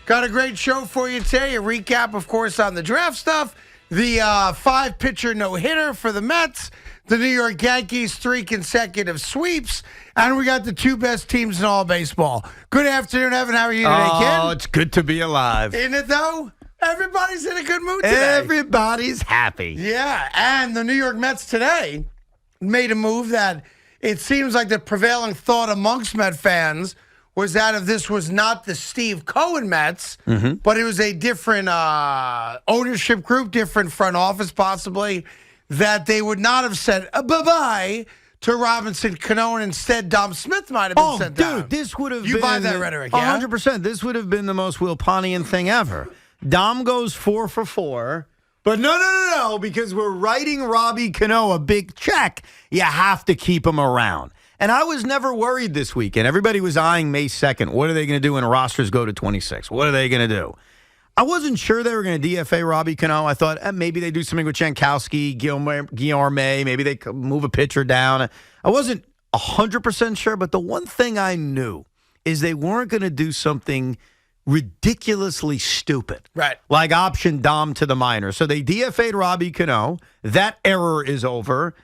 Got a great show for you today. A recap, of course, on the draft stuff. The 5-pitcher no-hitter for the Mets. The New York Yankees 3 consecutive sweeps. And we got the 2 best teams in all baseball. Good afternoon, Evan. How are you today, kid? Oh, it's good to be alive. Isn't it, though? Everybody's in a good mood today. Everybody's happy. Yeah, and the New York Mets today made a move that it seems like the prevailing thought amongst Met fans was that if this was not the Steve Cohen Mets, but it was a different ownership group, different front office possibly, that they would not have said bye-bye to Robinson Cano, and instead Dom Smith might have been sent down. Dude, this would have been... You buy that rhetoric, yeah? 100%. This would have been the most Wilponian thing ever. Dom goes 4 for 4. But no, because we're writing Robbie Cano a big check. You have to keep him around. And I was never worried this weekend. Everybody was eyeing May 2nd. What are they going to do when rosters go to 26? What are they going to do? I wasn't sure they were going to DFA Robbie Cano. I thought maybe they do something with Jankowski, Guillaume, maybe they could move a pitcher down. I wasn't 100% sure, but the one thing I knew is they weren't going to do something ridiculously stupid. Right. Like option Dom to the minors. So they DFA'd Robbie Cano. That error is over.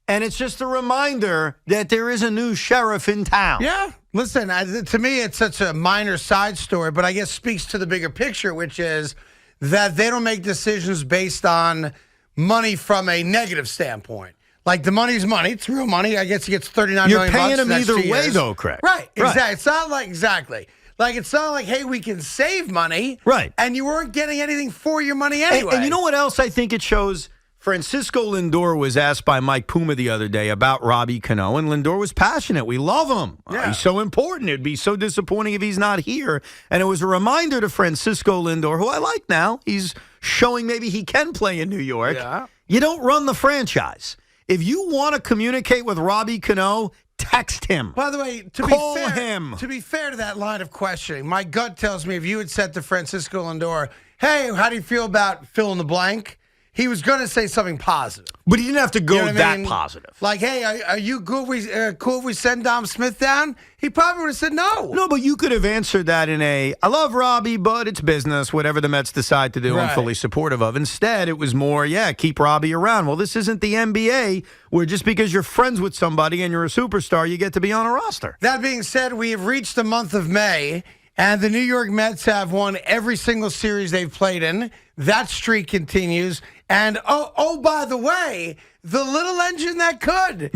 And it's just a reminder that there is a new sheriff in town. Yeah. Listen, to me, it's such a minor side story, but I guess speaks to the bigger picture, which is that they don't make decisions based on money from a negative standpoint. Like, the money's money. It's real money. I guess he gets $39 You're million paying him next either 2 way, years. though, Craig. Right. Exactly. It's not like, exactly. Like, it's not like, hey, we can save money. Right. And you weren't getting anything for your money anyway. And you know what else I think it shows? Francisco Lindor was asked by Mike Puma the other day about Robbie Cano, and Lindor was passionate. We love him. Yeah. He's so important. It'd be so disappointing if he's not here. And it was a reminder to Francisco Lindor, who I like now. He's showing maybe he can play in New York. Yeah. You don't run the franchise. If you want to communicate with Robbie Cano, text him. By the way, Call him. To be fair to that line of questioning, my gut tells me if you had said to Francisco Lindor, hey, how do you feel about fill in the blank? He was going to say something positive. But he didn't have to go I mean? positive. Like, hey, are you good? Cool if we send Dom Smith down? He probably would have said no. No, but you could have answered that in I love Robbie, but it's business. Whatever the Mets decide to do, Right. I'm fully supportive of. Instead, it was more, keep Robbie around. Well, this isn't the NBA where just because you're friends with somebody and you're a superstar, you get to be on a roster. That being said, we have reached the month of May, and the New York Mets have won every single series they've played in. That streak continues. And, by the way, the little engine that could,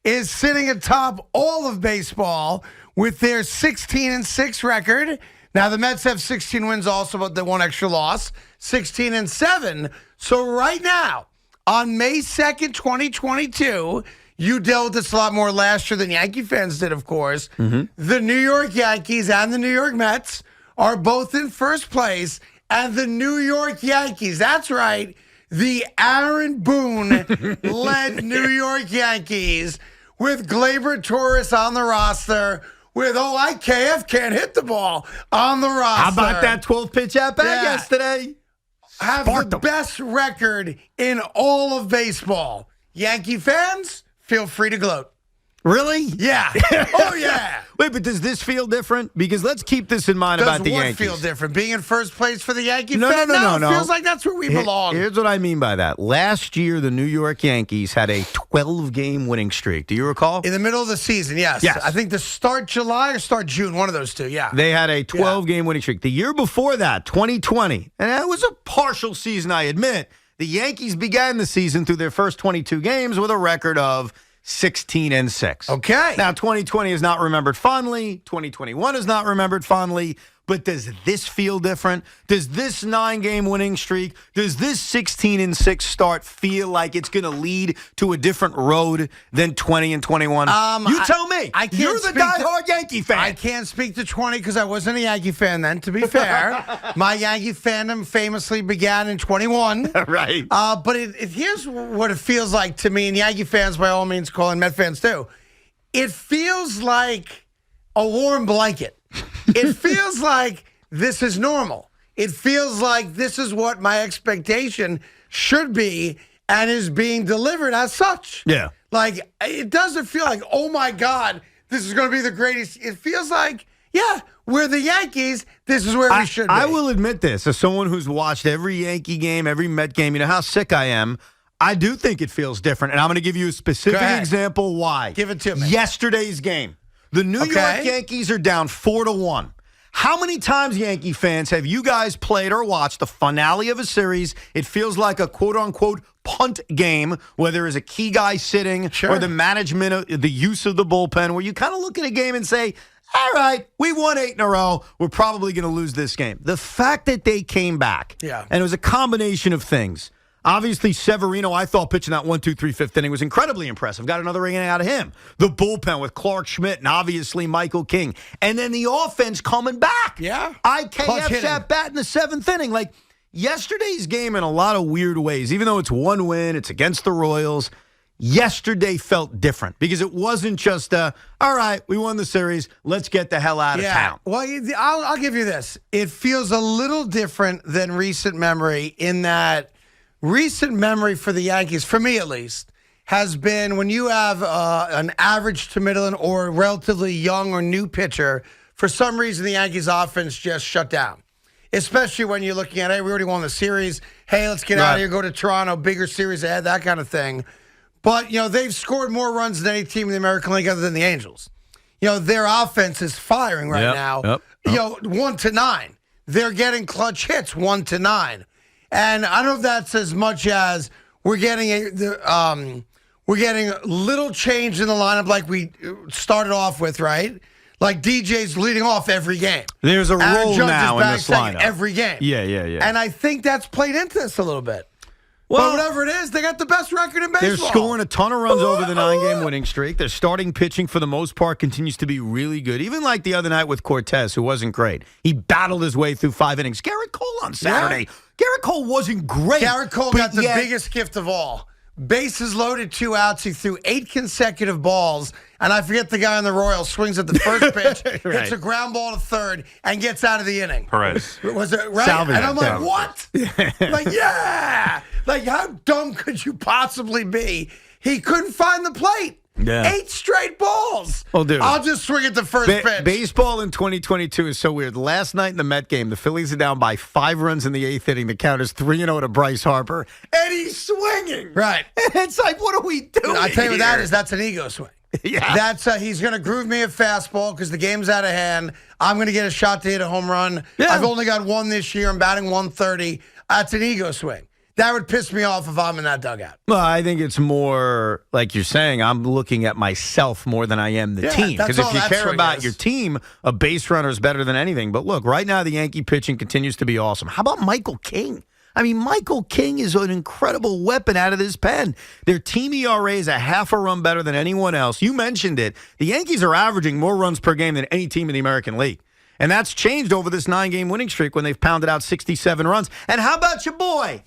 is sitting atop all of baseball with their 16-6 record. Now, the Mets have 16 wins also, but they one extra loss, 16-7. So right now, on May 2nd, 2022, you dealt with this a lot more last year than Yankee fans did, of course. The New York Yankees and the New York Mets are both in first place. And the New York Yankees, that's right, the Aaron Boone-led New York Yankees with Gleyber Torres on the roster, with IKF can't hit the ball on the roster. How about that 12th pitch at bat yesterday? Have the best record in all of baseball. Yankee fans, feel free to gloat. Really? Yeah. Oh, yeah. Wait, but does this feel different? Because let's keep this in mind about the Yankees. Does what feel different? Being in first place for the Yankees? No. It feels like that's where we belong. Here's what I mean by that. Last year, the New York Yankees had a 12-game winning streak. Do you recall? In the middle of the season, yes. I think to start July or start June, one of those two, yeah. They had a 12-game winning streak. The year before that, 2020, and that was a partial season, I admit, the Yankees began the season through their first 22 games with a record of 16-6. Okay. Now, 2020 is not remembered fondly. 2021 is not remembered fondly. But does this feel different? Does this 9-game winning streak, does this 16-6 start feel like it's going to lead to a different road than 20 and 21? You tell me. You're the diehard Yankee fan. I can't speak to 20 because I wasn't a Yankee fan then, to be fair. My Yankee fandom famously began in 21. Right. But here's what it feels like to me, and Yankee fans, by all means, calling Met fans too. It feels like a warm blanket. It feels like this is normal. It feels like this is what my expectation should be and is being delivered as such. Yeah. Like, it doesn't feel like, oh, my God, this is going to be the greatest. It feels like, yeah, We're the Yankees. This is where we should be. I will admit this. As someone who's watched every Yankee game, every Met game, you know how sick I am. I do think it feels different, and I'm going to give you a specific example why. Give it to me. Yesterday's game. The New York Yankees are down 4-1. How many times, Yankee fans, have you guys played or watched the finale of a series? It feels like a quote-unquote punt game where there is a key guy sitting or the management, the use of the bullpen, where you kind of look at a game and say, all right, we won 8 in a row. We're probably going to lose this game. The fact that they came back, and it was a combination of things. Obviously, Severino, I thought pitching that 1, 2, 3, 5th inning was incredibly impressive. Got another inning out of him. The bullpen with Clark Schmidt and obviously Michael King. And then the offense coming back. Yeah. IKF sat bat in the 7th inning. Like, yesterday's game in a lot of weird ways, even though it's one win, it's against the Royals, yesterday felt different because it wasn't just, all right, we won the series, let's get the hell out of town. Well, I'll give you this. It feels a little different than recent memory in that recent memory for the Yankees, for me at least, has been when you have an average to middle or relatively young or new pitcher, for some reason the Yankees offense just shut down. Especially when you're looking at, hey, we already won the series. Hey, let's get out of here, go to Toronto, bigger series ahead, that kind of thing. But, they've scored more runs than any team in the American League other than the Angels. Their offense is firing right now. 1-9. They're getting clutch hits 1-9. And I don't know if that's as much as we're getting little change in the lineup like we started off with, right? Like DJ's leading off every game. There's a role now in this lineup. Every game. Yeah. And I think that's played into this a little bit. Well, but whatever it is, they got the best record in baseball. They're scoring a ton of runs over the 9-game winning streak. Their starting pitching, for the most part, continues to be really good. Even like the other night with Cortez, who wasn't great. He battled his way through 5 innings. Garrett Cole on Saturday. Garrett Cole wasn't great. Garrett Cole got the biggest gift of all. Bases loaded, 2 outs. He threw 8 consecutive balls. And I forget the guy on the Royals swings at the first pitch, hits a ground ball to third, and gets out of the inning. Perez. Was it right? Salvia, and I'm like, what? Like, yeah. Like, how dumb could you possibly be? He couldn't find the plate. Yeah. 8 straight balls. Well, dude, I'll just swing at the first pitch. Baseball in 2022 is so weird. Last night in the Met game, the Phillies are down by 5 runs in the 8th inning. The count is 3-0 to Bryce Harper. And he's swinging. Right. And it's like, what are we doing? I'll tell you what here? that is. That's an ego swing. Yeah. That's he's going to groove me a fastball because the game's out of hand. I'm going to get a shot to hit a home run. Yeah. I've only got 1 this year. I'm batting 130. That's an ego swing. That would piss me off if I'm in that dugout. Well, I think it's more, like you're saying, I'm looking at myself more than I am the team. Because if you care about your team, a base runner is better than anything. But look, right now the Yankee pitching continues to be awesome. How about Michael King? I mean, Michael King is an incredible weapon out of this pen. Their team ERA is a half a run better than anyone else. You mentioned it. The Yankees are averaging more runs per game than any team in the American League. And that's changed over this 9-game winning streak when they've pounded out 67 runs. And how about your boy,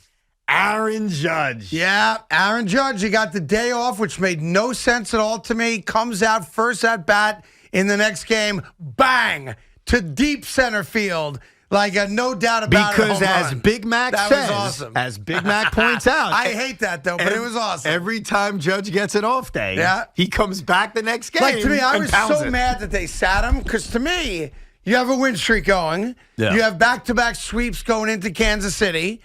Aaron Judge? Yeah, Aaron Judge. He got the day off, which made no sense at all to me. Comes out first at bat in the next game. Bang! To deep center field. Like, no doubt about it. Because as Big Mac says, awesome. As Big Mac points out. I hate that, though, but it was awesome. Every time Judge gets an off day, he comes back the next game. Like, to me, I was so it. mad that they sat him, because to me, you have a win streak going. Yeah. You have back-to-back sweeps going into Kansas City.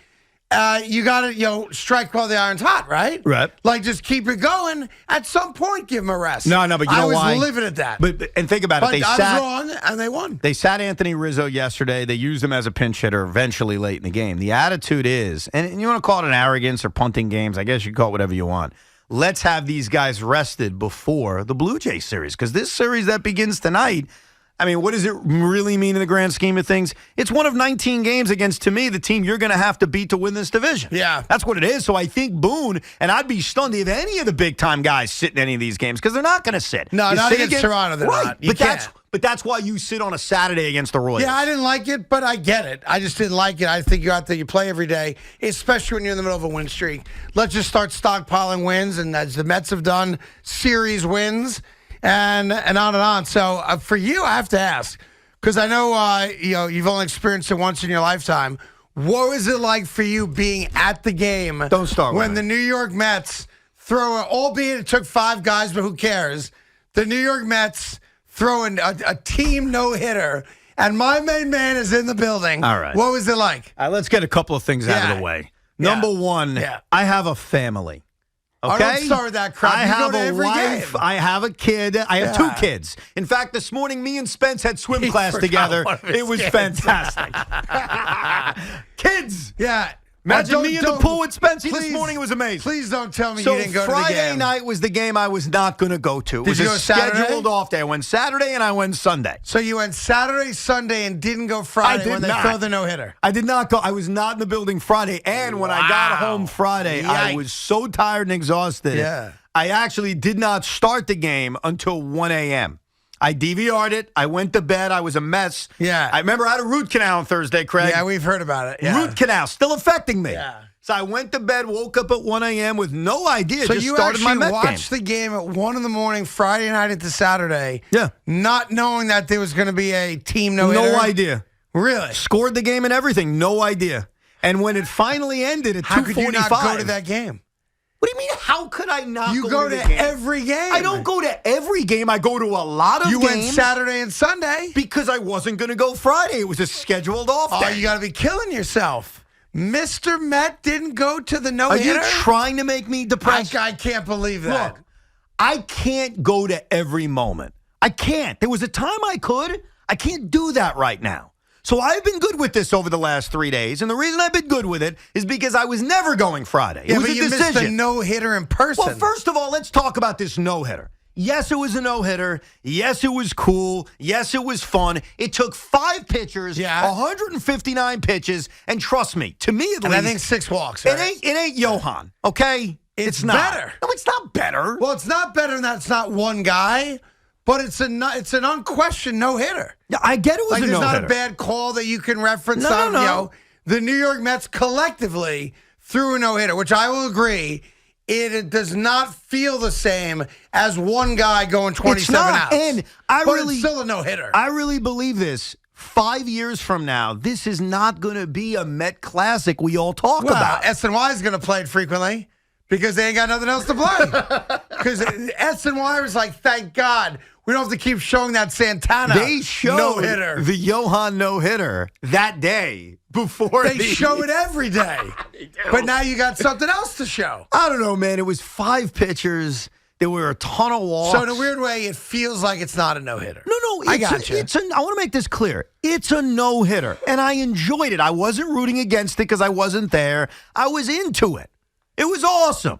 You got to, strike while the iron's hot, right? Right. Like, just keep it going. At some point, give him a rest. No, but you know why? I was livid at that. But and think about it. I was wrong, and they won. They sat Anthony Rizzo yesterday. They used him as a pinch hitter eventually late in the game. The attitude is, and you want to call it an arrogance or punting games, I guess you can call it whatever you want. Let's have these guys rested before the Blue Jays series. Because this series that begins tonight, I mean, what does it really mean in the grand scheme of things? It's one of 19 games against, to me, the team you're going to have to beat to win this division. Yeah. That's what it is. So I think Boone, and I'd be stunned if any of the big-time guys sit in any of these games because they're not going to sit. No, not against Toronto, they're not. But that's why you sit on a Saturday against the Royals. Yeah, I didn't like it, but I get it. I just didn't like it. I think you're out there, you play every day, especially when you're in the middle of a win streak. Let's just start stockpiling wins, and as the Mets have done, series wins, and on and on. So for you, I have to ask, because I know you've only experienced it once in your lifetime. What was it like for you being at the game? Don't start when with the New York Mets throw, albeit it took 5 guys, but who cares? The New York Mets throwing a team no-hitter, and my main man is in the building. All right. What was it like? Let's get a couple of things out of Yeah. the way. Yeah. Number one, Yeah. I have a family. Oh, Okay? don't start with that crap. I You go have to a every wife. game. I have a kid. I have Yeah. 2 kids. In fact, this morning, me and Spence had swim He class forgot together. one of his It was kids. fantastic. Kids. Yeah. Imagine Don't- me in the don't- pool with Spencer this please- morning. It was amazing. Please don't tell me So you didn't go to the Friday game. night was the game I was not going to go to. It Did was you a go Saturday? scheduled off day. I went Saturday and I went Sunday. So you went Saturday, Sunday, and didn't go Friday did when they not. throw the no-hitter. I did not go. I was not in the building Friday. And when I got Wow. home Friday, I Yikes. was so tired and exhausted. Yeah. I actually did not start the game until 1 a.m. I DVR'd it. I went to bed. I was a mess. Yeah. I remember I had a root canal on Thursday, Craig. Yeah, we've heard about it. Yeah. Root canal still affecting me. Yeah. So I went to bed, woke up at 1 a.m. with no idea. So just you started my actually Met watched game. the game at 1 in the morning, Friday night into Saturday. Yeah. Not knowing that there was going to be a team no-hitter. No idea. Really? Scored the game and everything. No idea. And when it finally ended at How could you 2:45. not go to that game? What do you mean, how could I not You go go to to the game? every game. I don't go to every game. I go to a lot of You games. went Saturday and Sunday. Because I wasn't going to go Friday. It was a scheduled off Oh, day. you got to be killing yourself. Mr. Met didn't go to the Are no-hitter? you trying to make me depressed? I can't believe that. Look, I can't go to every moment. I can't. There was a time I could. I can't do that right now. So I've been good with this over the last 3 days, and the reason I've been good with it is because I was never going Friday. Yeah, it was but a you decision. missed a no-hitter in person. Well, first of all, let's talk about this no-hitter. Yes, it was a no-hitter. Yes, it was cool. Yes, it was fun. It took 5 pitchers, Yeah. 159 pitches, and trust me, to me at and I least, think 6 walks. it Right? ain't Johan, okay? It's not. better. No, it's not better. Well, it's not better than that. It's not one guy, but it's an unquestioned no-hitter. Yeah, I get it was Like, a there's no-hitter. not a bad call that you can reference No, on. no. You know, the New York Mets collectively threw a no-hitter, which I will agree, it does not feel the same as one guy going 27 It's not, outs. and I but really- it's still a no-hitter. I really believe this. 5 years from now, this is not going to be a Met classic we all talk Well, about. SNY is going to play it frequently because they ain't got nothing else to play. Because SNY was like, thank God, we don't have to keep showing that Santana They showed no-hitter. the Johan no-hitter that day before They show it every day. But now you got something else to show. I don't know, man. It was 5 pitchers. There were a ton of walks. So in a weird way, it feels like it's not a no-hitter. No, I got you. I want to make this clear. It's a no-hitter, and I enjoyed it. I wasn't rooting against it because I wasn't there. I was into it. It was awesome.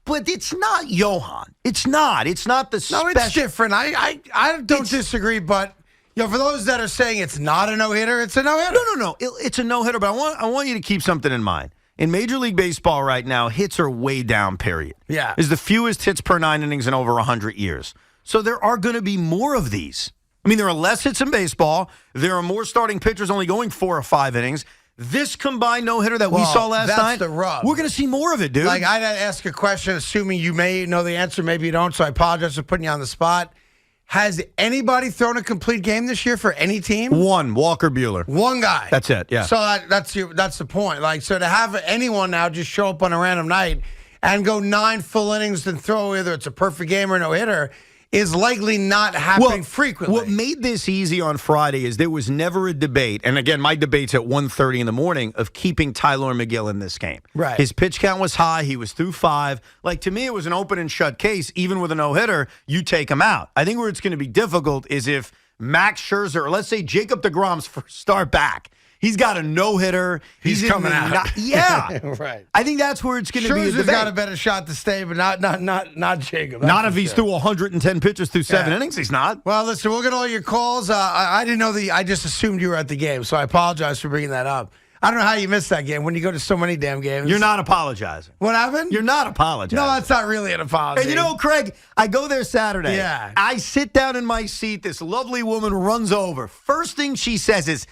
But it's not Johan. It's not. It's not the No, special. it's different. I don't disagree, but for those that are saying it's not a no-hitter, it's a no-hitter. No. It's a no-hitter, but I want you to keep something in mind. In Major League Baseball right now, hits are way down, period. Yeah. Is the fewest hits per 9 innings in over 100 years. So there are going to be more of these. I mean, there are less hits in baseball. There are more starting pitchers only going 4 or 5 innings. This combined no-hitter that we Well, saw last that's night, the rub. we're going to see more of it, dude. Like, I'd ask a question, assuming you may know the answer, maybe you don't, so I apologize for putting you on the spot. Has anybody thrown a complete game this year for any team? One, Walker Buehler. One guy. That's it, yeah. So that's the point. Like, so to have anyone now just show up on a random night and go 9 full innings and throw whether it's a perfect game or no hitter is likely not happening frequently. What made this easy on Friday is there was never a debate, and again, my debate's at 1:30 in the morning, of keeping Tyler McGill in this game. Right. His pitch count was high. He was through 5. Like, to me, it was an open and shut case. Even with a no-hitter, you take him out. I think where it's going to be difficult is if Max Scherzer, or let's say Jacob deGrom's first start back, he's got a no-hitter. He's in coming the out. Yeah. Right. I think that's where it's going to be a Scherzer's debate. got a better shot to stay, but not Jacob. Not That's if for he's sure. through 110 pitches through 7 Yeah. innings. He's not. Well, listen, we'll get all your calls. I didn't know I just assumed you were at the game, so I apologize for bringing that up. I don't know how you missed that game when you go to so many damn games. You're not apologizing. What happened? You're not apologizing. No, that's not really an apology. And you know, Craig, I go there Saturday. Yeah. I sit down in my seat. This lovely woman runs over. First thing she says is,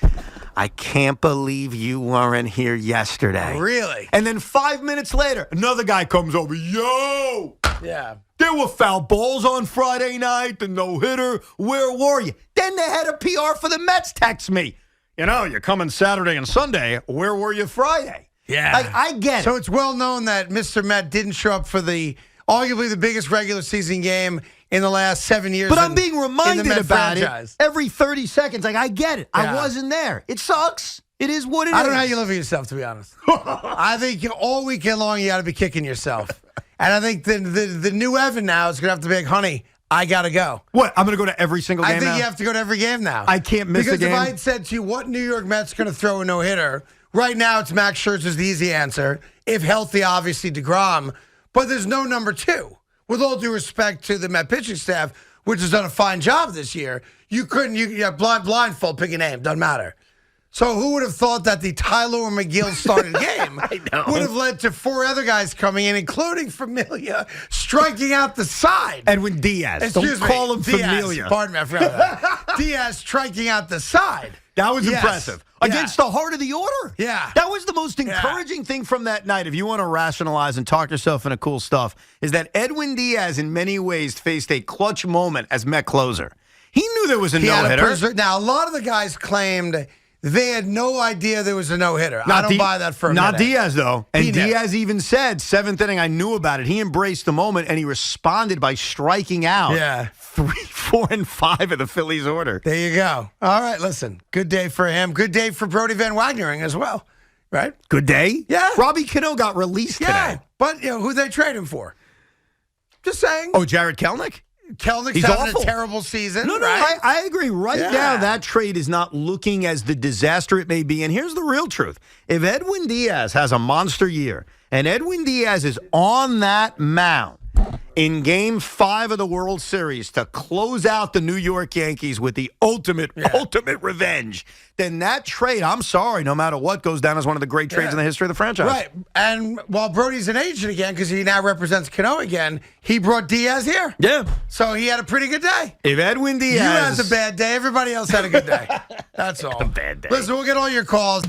I can't believe you weren't here yesterday. Really? And then 5 minutes later, another guy comes over. Yo! Yeah. There were foul balls on Friday night, the no-hitter. Where were you? Then the head of PR for the Mets texts me. You know, you're coming Saturday and Sunday. Where were you Friday? Yeah. Like, I get it. So it's well known that Mr. Met didn't show up for the arguably the biggest regular season game in the last 7 years. But I'm being reminded Met about franchise. it every 30 seconds. Like, I get it. Yeah. I wasn't there. It sucks. It is what it is. I don't know how you live with yourself, to be honest. I think all weekend long you got to be kicking yourself. And I think the new Evan now is going to have to be like, honey, I got to go. What? I'm going to go to every single game I think now? you have to go to every game now. I can't miss a game? Because if I had said to you, what New York Mets going to throw a no-hitter, right now it's Max Scherzer's the easy answer. If healthy, obviously DeGrom. But there's no number two. With all due respect to the Met pitching staff, which has done a fine job this year, you blindfold, pick a name, doesn't matter. So who would have thought that the Tyler McGill started game would have led to 4 other guys coming in, including Familia, striking out the side. Edwin Diaz. Excuse Don't call him Diaz. Familia. Pardon me, I forgot that. Diaz striking out the side. That was Yes. impressive. Yeah. Against the heart of the order. Yeah. That was the most encouraging thing from that night, if you want to rationalize and talk yourself into cool stuff, is that Edwin Diaz in many ways faced a clutch moment as Met closer. He knew there was a no-hitter. Now, a lot of the guys claimed they had no idea there was a no-hitter. I don't buy that for a minute. Not Diaz, though. And He did. Diaz even said, 7th inning, I knew about it. He embraced the moment, and he responded by striking out 3, 4, and 5 of the Phillies' order. There you go. All right, listen. Good day for him. Good day for Brody Van Wagnering as well, right? Good day? Yeah. Robbie Cano got released today. But, who they trade him for? Just saying. Oh, Jared Kelenic? Kelnick's He's having awful. a terrible season. No, right? I agree. Right Yeah. now, that trade is not looking as the disaster it may be. And here's the real truth. If Edwin Diaz has a monster year, and Edwin Diaz is on that mound in Game 5 of the World Series to close out the New York Yankees with the ultimate revenge, then that trade, I'm sorry, no matter what, goes down as one of the great trades in the history of the franchise. Right. And while Brody's an agent again, because he now represents Cano again, he brought Diaz here. Yeah. So he had a pretty good day. If Edwin Diaz... You had a bad day. Everybody else had a good day. That's all. A bad day. Listen, we'll get all your calls.